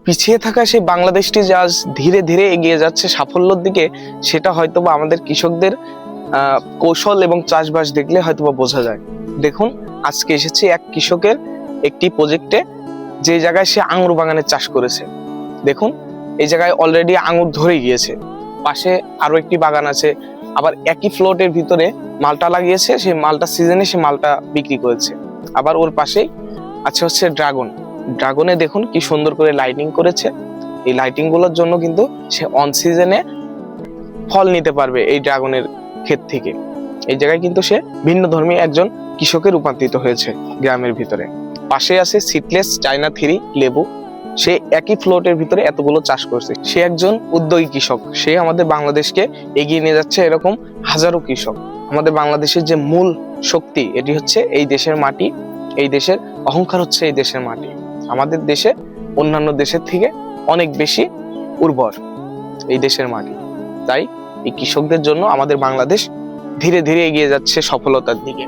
পিছিয়ে থাকা সেই বাংলাদেশটি যে আজ ধীরে ধীরে এগিয়ে যাচ্ছে সাফল্যের দিকে, সেটা হয়তোবা আমাদের কৃষকদের কৌশল এবং চাষবাস দেখলে হয়তোবা বোঝা যায়। দেখুন, আজকে এসেছি এক কৃষকের একটি প্রজেক্টে, যে জায়গায় সে আঙুর বাগানের চাষ করেছে। দেখুন, এই জায়গায় অলরেডি আঙুর ধরে গিয়েছে, পাশে আরো একটি বাগান আছে, আবার একই ফ্লোটের ভিতরে মালটা লাগিয়েছে, সেই মালটা সিজনে সে মালটা বিক্রি করেছে। আবার ওর পাশেই আছে হচ্ছে ড্রাগনে দেখুন কি সুন্দর করে লাইটিং করেছে। এই লাইটিং গুলোর জন্য কিন্তু সে অন সিজনে ফল নিতে পারবে এই ড্রাগনের ক্ষেত থেকে। এই জায়গায় কিন্তু সে ভিন্ন ধর্মী একজন কৃষকে রূপান্তরিত হয়েছে গ্রামের ভিতরে। পাশে আছে সিডলেস চায়না 3 লেবু, সে একই ফ্লোটের ভিতরে এতগুলো চাষ করছে। সে একজন উদ্যোগী কৃষক, সে আমাদের বাংলাদেশকে এগিয়ে নিয়ে যাচ্ছে। এরকম হাজারো কৃষক। আমাদের বাংলাদেশের যে মূল শক্তি, এটি হচ্ছে এই দেশের মাটি, এই দেশের অহংকার হচ্ছে এই দেশের মাটি। আমাদের দেশে অন্যান্য দেশের থেকে অনেক বেশি উর্বর এই দেশের মাটি। তাই এই কৃষকদের জন্য আমাদের বাংলাদেশ ধীরে ধীরে এগিয়ে যাচ্ছে সফলতার দিকে।